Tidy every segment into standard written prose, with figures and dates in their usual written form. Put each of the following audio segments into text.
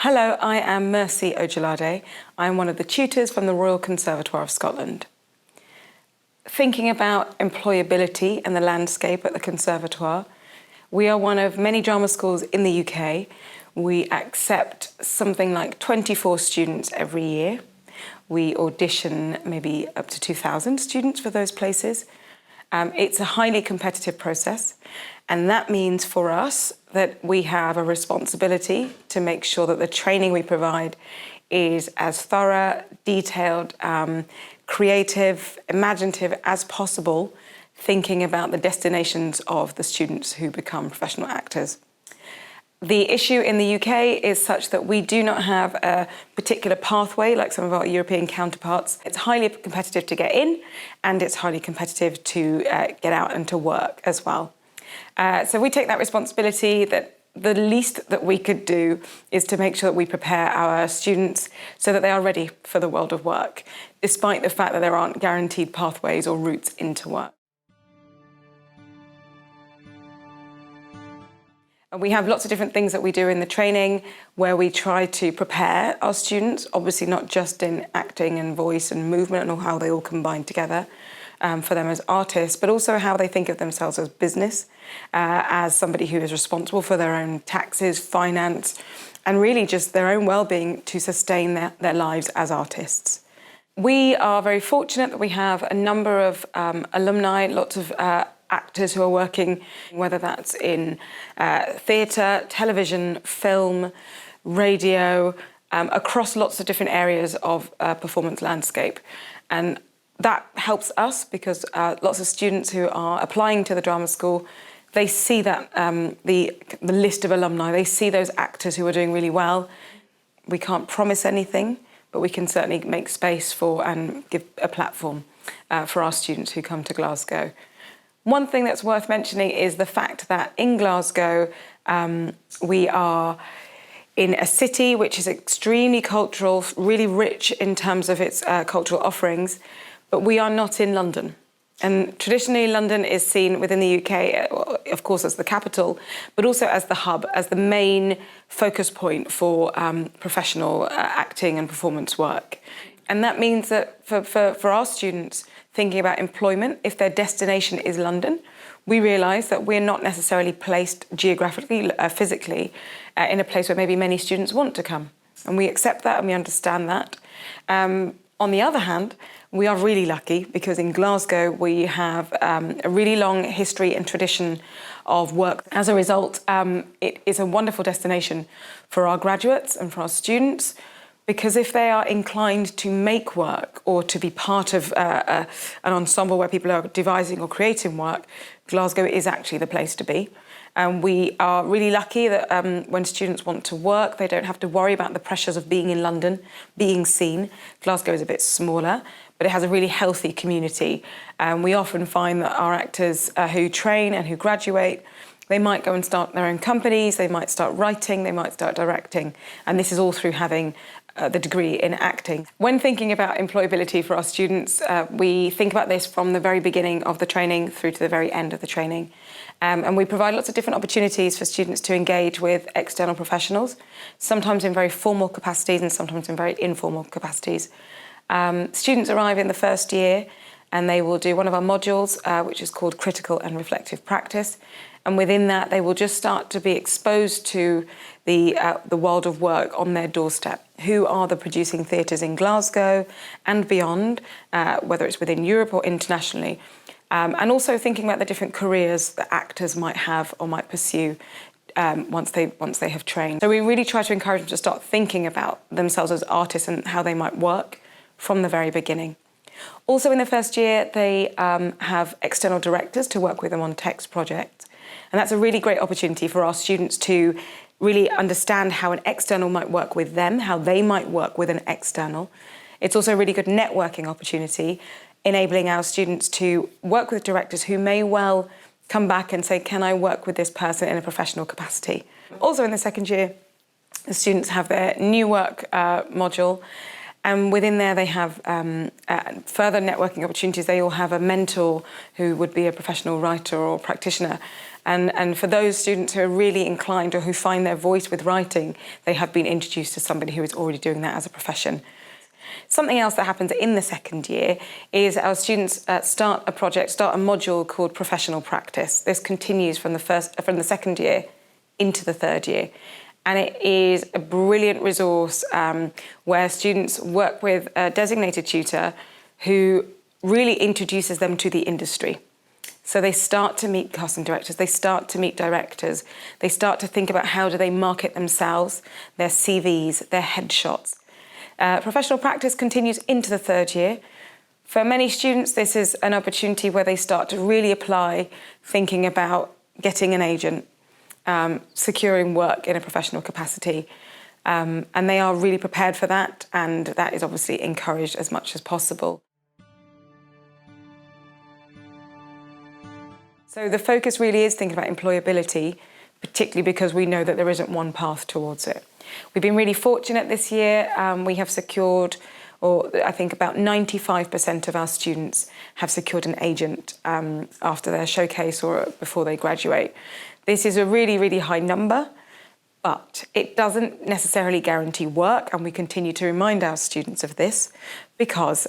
Hello, I am Mercy Ojolade. I am one of the tutors from the Royal Conservatoire of Scotland. Thinking about employability and the landscape at the Conservatoire, we are one of many drama schools in the UK. We accept something like 24 students every year. We audition maybe up to 2,000 students for those places. It's a highly competitive process, and that means for us that we have a responsibility to make sure that the training we provide is as thorough, detailed, creative, imaginative as possible, thinking about the destinations of the students who become professional actors. The issue in the UK is such that we do not have a particular pathway like some of our European counterparts. It's highly competitive to get in, and it's highly competitive to get out and to work as well. So we take that responsibility that the least that we could do is to make sure that we prepare our students so that they are ready for the world of work, despite the fact that there aren't guaranteed pathways or routes into work. We have lots of different things that we do in the training where we try to prepare our students, obviously not just in acting and voice and movement and how they all combine together for them as artists, but also how they think of themselves as business, as somebody who is responsible for their own taxes, finance, and really just their own well-being to sustain their lives as artists. We are very fortunate that we have a number of alumni, lots of actors who are working, whether that's in theatre, television, film, radio, across lots of different areas of performance landscape. And that helps us because lots of students who are applying to the drama school, they see that the list of alumni, they see those actors who are doing really well. We can't promise anything, but we can certainly make space for and give a platform for our students who come to Glasgow. One thing that's worth mentioning is the fact that in Glasgow, we are in a city which is extremely cultural, really rich in terms of its cultural offerings, but we are not in London. And traditionally, London is seen within the UK, of course, as the capital, but also as the hub, as the main focus point for professional acting and performance work. And that means that for our students, thinking about employment, if their destination is London, we realise that we're not necessarily placed geographically, physically, in a place where maybe many students want to come. And we accept that and we understand that. On the other hand, we are really lucky because in Glasgow we have a really long history and tradition of work. As a result, it is a wonderful destination for our graduates and for our students, because if they are inclined to make work or to be part of an ensemble where people are devising or creating work, Glasgow is actually the place to be. And we are really lucky that when students want to work, they don't have to worry about the pressures of being in London, being seen. Glasgow is a bit smaller, but it has a really healthy community. And we often find that our actors who train and who graduate, they might go and start their own companies, they might start writing, they might start directing. And this is all through having the degree in acting. When thinking about employability for our students, we think about this from the very beginning of the training through to the very end of the training. And we provide lots of different opportunities for students to engage with external professionals, sometimes in very formal capacities and sometimes in very informal capacities. Students arrive in the first year and they will do one of our modules, which is called Critical and Reflective Practice. And within that, they will just start to be exposed to the world of work on their doorstep. Who are the producing theatres in Glasgow and beyond, whether it's within Europe or internationally. And also thinking about the different careers that actors might have or might pursue once they have trained. So we really try to encourage them to start thinking about themselves as artists and how they might work from the very beginning. Also in the first year, they have external directors to work with them on text projects. And that's a really great opportunity for our students to really understand how an external might work with them, how they might work with an external. It's also a really good networking opportunity, enabling our students to work with directors who may well come back and say, can I work with this person in a professional capacity? Also in the second year, the students have their new work module, And within there, they have further networking opportunities. They all have a mentor who would be a professional writer or practitioner. And for those students who are really inclined or who find their voice with writing, they have been introduced to somebody who is already doing that as a profession. Something else that happens in the second year is our students start a module called professional practice. This continues from the second year into the third year. And it is a brilliant resource where students work with a designated tutor who really introduces them to the industry. So they start to meet casting directors, they start to meet directors, they start to think about how do they market themselves, their CVs, their headshots. Professional practice continues into the third year. For many students, this is an opportunity where they start to really apply thinking about getting an agent, securing work in a professional capacity. And they are really prepared for that, and that is obviously encouraged as much as possible. So the focus really is thinking about employability, particularly because we know that there isn't one path towards it. We've been really fortunate this year. We have secured, or I think about 95% of our students have secured an agent after their showcase or before they graduate. This is a really, really high number, but it doesn't necessarily guarantee work, and we continue to remind our students of this because,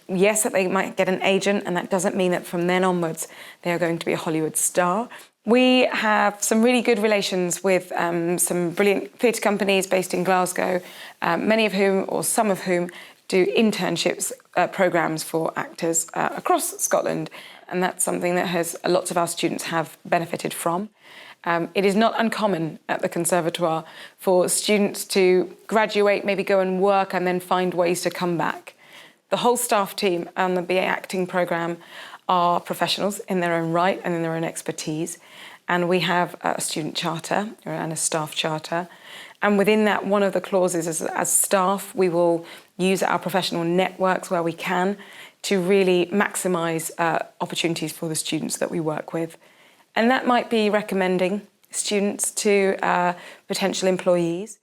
yes, that they might get an agent, and that doesn't mean that from then onwards they are going to be a Hollywood star. We have some really good relations with some brilliant theatre companies based in Glasgow, many of whom, or some of whom, do internships programmes for actors across Scotland, and that's something that lots of our students have benefited from. It is not uncommon at the Conservatoire for students to graduate, maybe go and work, and then find ways to come back. The whole staff team on the BA Acting programme are professionals in their own right and in their own expertise. And we have a student charter and a staff charter. And within that, one of the clauses is as staff, we will use our professional networks where we can to really maximise opportunities for the students that we work with. And that might be recommending students to potential employees.